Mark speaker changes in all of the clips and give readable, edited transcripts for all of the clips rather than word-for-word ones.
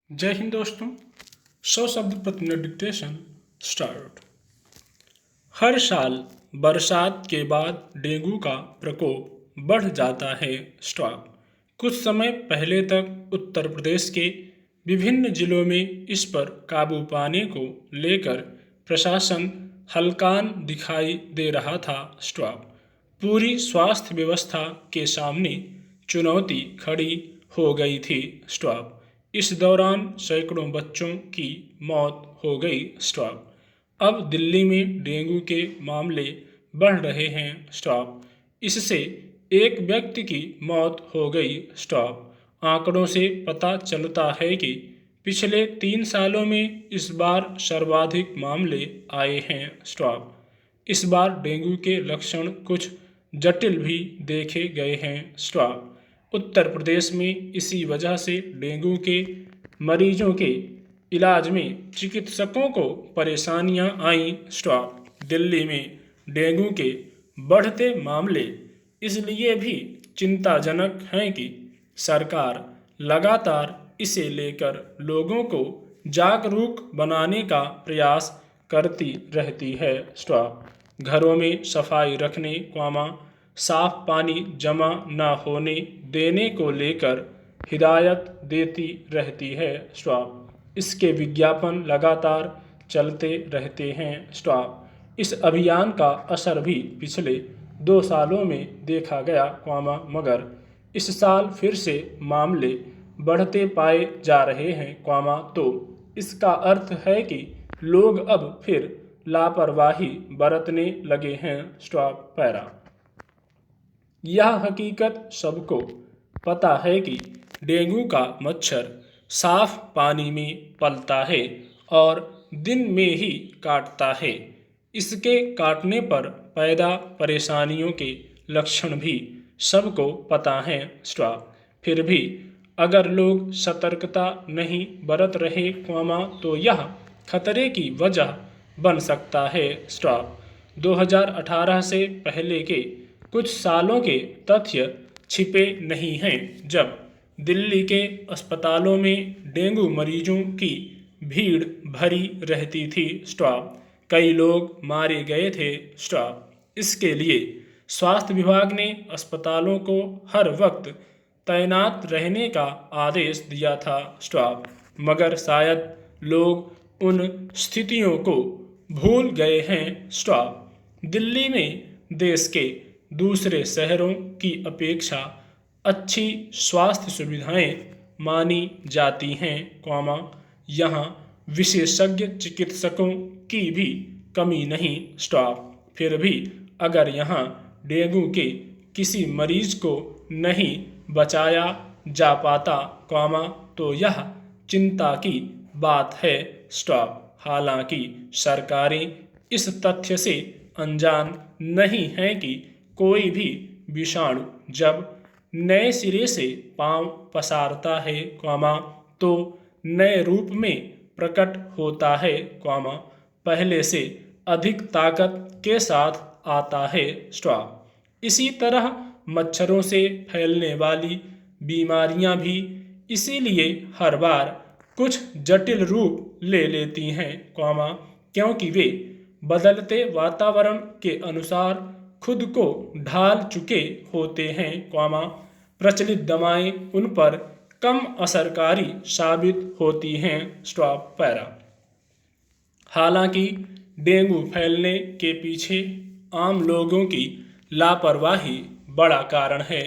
Speaker 1: जय हिंद दोस्तों। 100 शब्द प्रति मिनट डिक्टेशन स्टार्ट। हर साल बरसात के बाद डेंगू का प्रकोप बढ़ जाता है। स्टॉप। कुछ समय पहले तक उत्तर प्रदेश के विभिन्न जिलों में इस पर काबू पाने को लेकर प्रशासन हलकान दिखाई दे रहा था। स्टॉप। पूरी स्वास्थ्य व्यवस्था के सामने चुनौती खड़ी हो गई थी। स्टॉप। इस दौरान सैकड़ों बच्चों की मौत हो गई। स्टॉप। अब दिल्ली में डेंगू के मामले बढ़ रहे हैं। स्टॉप। इससे एक व्यक्ति की मौत हो गई। स्टॉप। आंकड़ों से पता चलता है कि पिछले 3 सालों में इस बार सर्वाधिक मामले आए हैं। स्टॉप। इस बार डेंगू के लक्षण कुछ जटिल भी देखे गए हैं। स्टॉप। उत्तर प्रदेश में इसी वजह से डेंगू के मरीजों के इलाज में चिकित्सकों को परेशानियां आईं। स्टॉप। दिल्ली में डेंगू के बढ़ते मामले इसलिए भी चिंताजनक हैं कि सरकार लगातार इसे लेकर लोगों को जागरूक बनाने का प्रयास करती रहती है। स्टॉप। घरों में सफाई रखने, साफ पानी जमा न होने देने को लेकर हिदायत देती रहती है। स्टॉप। इसके विज्ञापन लगातार चलते रहते हैं। स्टॉप। इस अभियान का असर भी पिछले 2 सालों में देखा गया, मगर इस साल फिर से मामले बढ़ते पाए जा रहे हैं, तो इसका अर्थ है कि लोग अब फिर लापरवाही बरतने लगे हैं। Stop para. यह हकीकत सबको पता है कि डेंगू का मच्छर साफ पानी में पलता है और दिन में ही काटता है। इसके काटने पर पैदा परेशानियों के लक्षण भी सबको पता हैं। स्टॉप। फिर भी अगर लोग सतर्कता नहीं बरत रहे, तो यह खतरे की वजह बन सकता है। स्टॉप। 2018 से पहले के कुछ सालों के तथ्य छिपे नहीं हैं, जब दिल्ली के अस्पतालों में डेंगू मरीजों की भीड़ भरी रहती थी। स्टॉप। कई लोग मारे गए थे। स्टॉप। इसके लिए स्वास्थ्य विभाग ने अस्पतालों को हर वक्त तैनात रहने का आदेश दिया था। स्टॉप। मगर शायद लोग उन स्थितियों को भूल गए हैं। स्टॉप। दिल्ली में देश के दूसरे शहरों की अपेक्षा अच्छी स्वास्थ्य सुविधाएं मानी जाती हैं, यहाँ विशेषज्ञ चिकित्सकों की भी कमी नहीं। स्टॉप। फिर भी अगर यहाँ डेंगू के किसी मरीज को नहीं बचाया जा पाता, तो यह चिंता की बात है। स्टॉप। हालांकि सरकारें इस तथ्य से अनजान नहीं है कि कोई भी विषाणु जब नए सिरे से पांव पसारता है, तो नए रूप में प्रकट होता है, पहले से अधिक ताकत के साथ आता है। स्टॉप। इसी तरह मच्छरों से फैलने वाली बीमारियां भी इसीलिए हर बार कुछ जटिल रूप ले लेती हैं, क्योंकि वे बदलते वातावरण के अनुसार खुद को ढाल चुके होते हैं, प्रचलित दवाएं उन पर कम असरकारी साबित होती हैं। Stop para. हालांकि डेंगू फैलने के पीछे आम लोगों की लापरवाही बड़ा कारण है,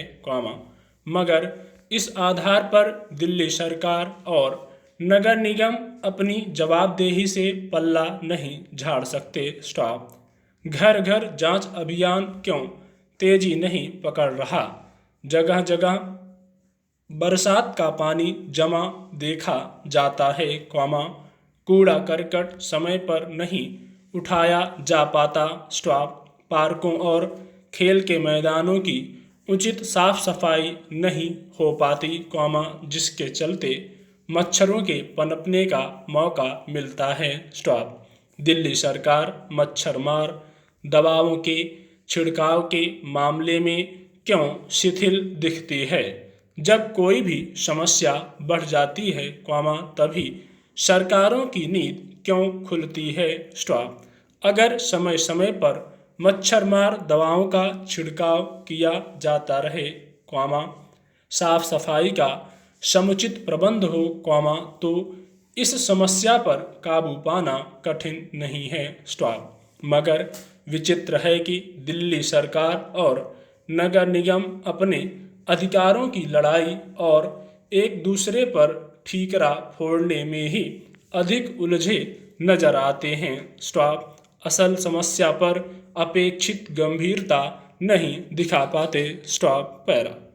Speaker 1: मगर इस आधार पर दिल्ली सरकार और नगर निगम अपनी जवाबदेही से पल्ला नहीं झाड़ सकते। स्टॉप। घर घर जांच अभियान क्यों तेजी नहीं पकड़ रहा? जगह जगह बरसात का पानी जमा देखा जाता है, कूड़ा करकट समय पर नहीं उठाया जा पाता। स्टॉप। पार्कों और खेल के मैदानों की उचित साफ सफाई नहीं हो पाती, जिसके चलते मच्छरों के पनपने का मौका मिलता है। स्टॉप। दिल्ली सरकार मच्छर मार दवाओं के छिड़काव के मामले में क्यों शिथिल दिखती है, जब कोई भी समस्या बढ़ जाती है, तभी सरकारों की नींद क्यों खुलती है? स्टॉप। अगर समय समय पर मच्छरमार दवाओं का छिड़काव किया जाता रहे, साफ सफाई का समुचित प्रबंध हो, तो इस समस्या पर काबू पाना कठिन नहीं है। स्टॉप। मगर विचित्र है कि दिल्ली सरकार और नगर निगम अपने अधिकारों की लड़ाई और एक दूसरे पर ठीकरा फोड़ने में ही अधिक उलझे नजर आते हैं। स्टॉप। असल समस्या पर अपेक्षित गंभीरता नहीं दिखा पाते। Stop para.